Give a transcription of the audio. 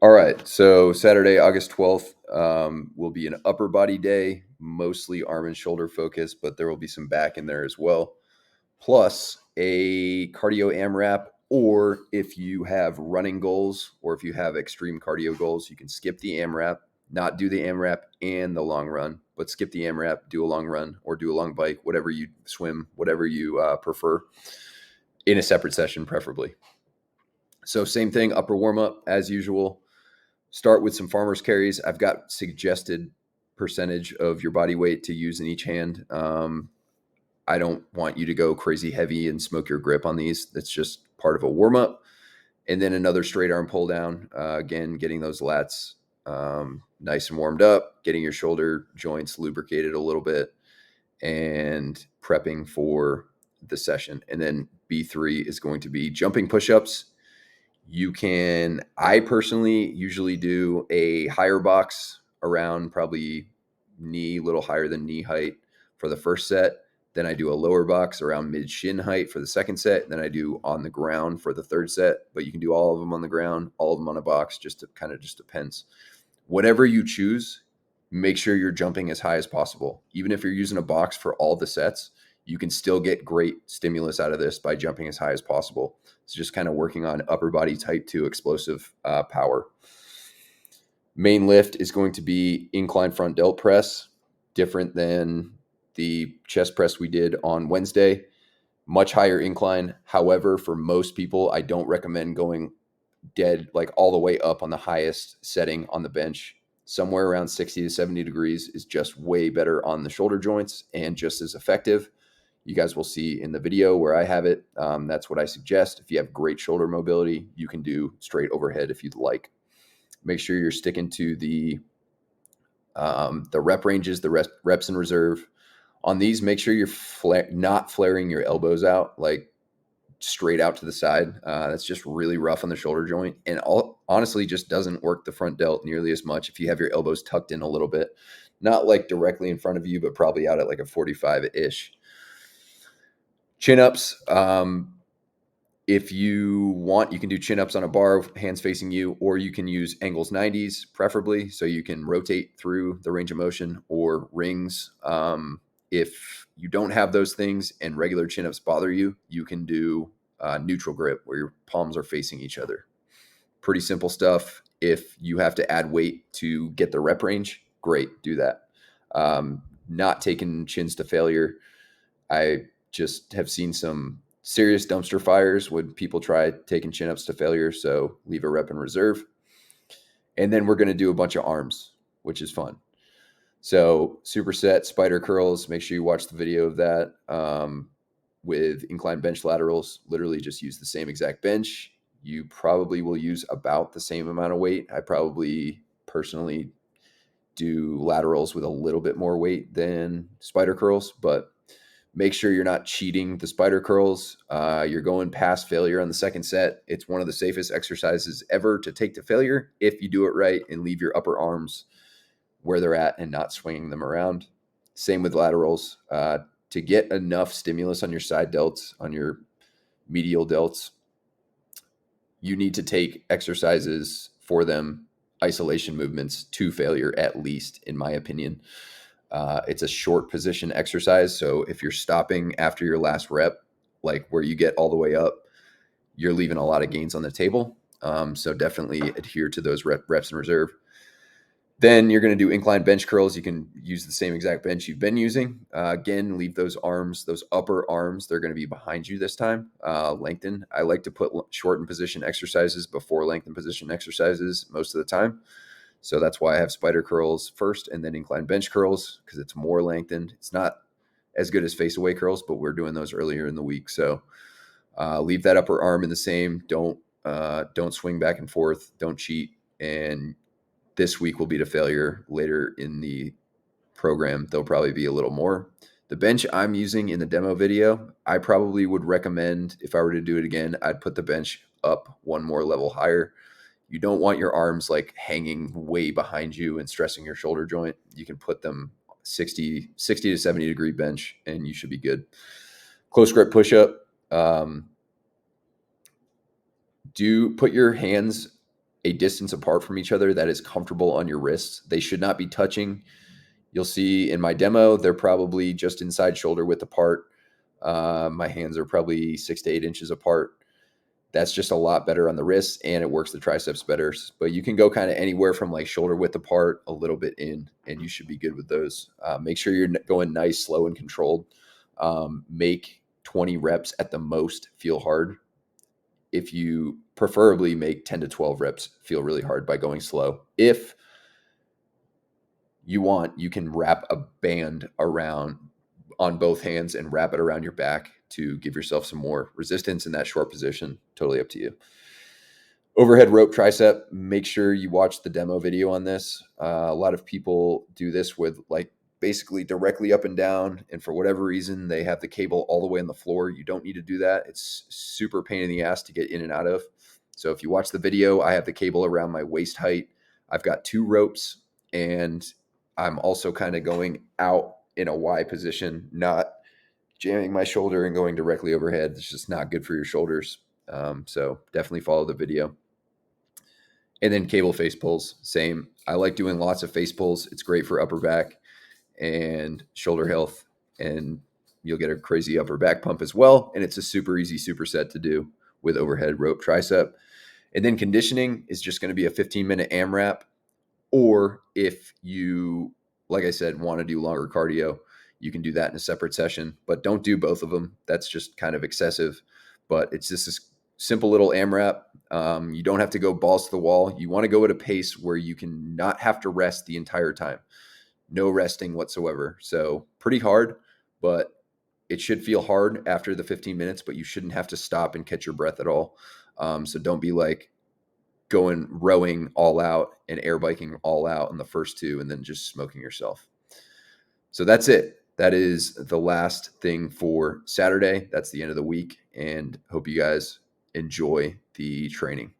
All right. So Saturday, August 12th, will be an upper body day, mostly arm and shoulder focus, but there will be some back in there as well. Plus a cardio AMRAP, or if you have running goals or if you have extreme cardio goals, you can skip the AMRAP, not do the AMRAP and the long run, but skip the AMRAP, do a long run or do a long bike, whatever you swim, whatever you prefer in a separate session, preferably. So same thing, upper warm up as usual. Start with some farmer's carries. I've got suggested percentage of your body weight to use in each hand. I don't want you to go crazy heavy and smoke your grip on these. That's just part of a warm up. And then another straight arm pull down. Again, getting those lats nice and warmed up, getting your shoulder joints lubricated a little bit, and prepping for the session. And then B3 is going to be jumping push-ups. I personally usually do a higher box around probably knee, little higher than knee height for the first set. Then I do a lower box around mid shin height for the second set. Then I do on the ground for the third set, but you can do all of them on the ground, all of them on a box, just depends. Whatever you choose, make sure you're jumping as high as possible. Even if you're using a box for all the sets, you can still get great stimulus out of this by jumping as high as possible. It's just kind of working on upper body type 2 explosive power. Main lift is going to be incline front delt press, different than the chest press we did on Wednesday. Much higher incline. However, for most people, I don't recommend going dead, like all the way up on the highest setting on the bench. Somewhere around 60 to 70 degrees is just way better on the shoulder joints and just as effective. You guys will see in the video where I have it. That's what I suggest. If you have great shoulder mobility, you can do straight overhead if you'd like. Make sure you're sticking to the rep ranges, the reps in reserve. On these, make sure you're not flaring your elbows out, like straight out to the side. That's just really rough on the shoulder joint, and honestly just doesn't work the front delt nearly as much if you have your elbows tucked in a little bit. Not like directly in front of you, but probably out at like a 45-ish. Chin-ups. If you want, you can do chin-ups on a bar, hands facing you, or you can use angles 90s, preferably, so you can rotate through the range of motion, or rings. If you don't have those things and regular chin-ups bother you, you can do neutral grip, where your palms are facing each other. Pretty simple stuff. If you have to add weight to get the rep range, great, do that. Not taking chins to failure. I just have seen some serious dumpster fires when people try taking chin-ups to failure, so leave a rep in reserve. And then we're going to do a bunch of arms, which is fun. So superset, spider curls, make sure you watch the video of that. With incline bench laterals, literally just use the same exact bench. You probably will use about the same amount of weight. I probably personally do laterals with a little bit more weight than spider curls, but make sure you're not cheating the spider curls. You're going past failure on the second set. It's one of the safest exercises ever to take to failure if you do it right and leave your upper arms where they're at and not swinging them around. Same with laterals. To get enough stimulus on your side delts, on your medial delts, you need to take exercises for them, isolation movements to failure, at least, in my opinion. It's a short position exercise. So if you're stopping after your last rep, like where you get all the way up, you're leaving a lot of gains on the table. So definitely adhere to those reps in reserve. Then you're going to do incline bench curls. You can use the same exact bench you've been using. Again, leave those arms, those upper arms, they're going to be behind you this time. Lengthen. I like to put shorten position exercises before lengthen position exercises most of the time. So that's why I have spider curls first and then incline bench curls, because it's more lengthened. It's not as good as face away curls, but we're doing those earlier in the week. So leave that upper arm in the same. Don't swing back and forth. Don't cheat. And this week will be to failure. Later in the program, there'll probably be a little more. The bench I'm using in the demo video, I probably would recommend, if I were to do it again, I'd put the bench up one more level higher. You don't want your arms like hanging way behind you and stressing your shoulder joint. You can put them 60 to 70 degree bench and you should be good. Close grip push-up. Do put your hands a distance apart from each other that is comfortable on your wrists. They should not be touching. You'll see in my demo, they're probably just inside shoulder width apart. My hands are probably 6 to 8 inches apart. That's just a lot better on the wrists, and it works the triceps better. But you can go kind of anywhere from like shoulder width apart, a little bit in, and you should be good with those. Make sure you're going nice, slow, and controlled. Make 20 reps at the most feel hard. If you preferably make 10 to 12 reps feel really hard by going slow. If you want, you can wrap a band around on both hands and wrap it around your back to give yourself some more resistance in that short position. Totally up to you. Overhead rope tricep, make sure you watch the demo video on this. A lot of people do this with like basically directly up and down, and for whatever reason, they have the cable all the way on the floor. You don't need to do that. It's super pain in the ass to get in and out of. So if you watch the video, I have the cable around my waist height. I've got 2 ropes, and I'm also kind of going out in a Y position, not jamming my shoulder and going directly overhead. It's just not good for your shoulders. So definitely follow the video. And then cable face pulls, same. I like doing lots of face pulls. It's great for upper back and shoulder health, and you'll get a crazy upper back pump as well. And it's a super easy superset to do with overhead rope tricep. And then conditioning is just going to be a 15-minute AMRAP. Or if you, like I said, want to do longer cardio, you can do that in a separate session, but don't do both of them. That's just kind of excessive. But it's just this simple little AMRAP. You don't have to go balls to the wall. You want to go at a pace where you can not have to rest the entire time. No resting whatsoever. So pretty hard, but it should feel hard after the 15 minutes, but you shouldn't have to stop and catch your breath at all. So don't be like going rowing all out and air biking all out in the first 2 and then just smoking yourself. So that's it. That is the last thing for Saturday. That's the end of the week, and hope you guys enjoy the training.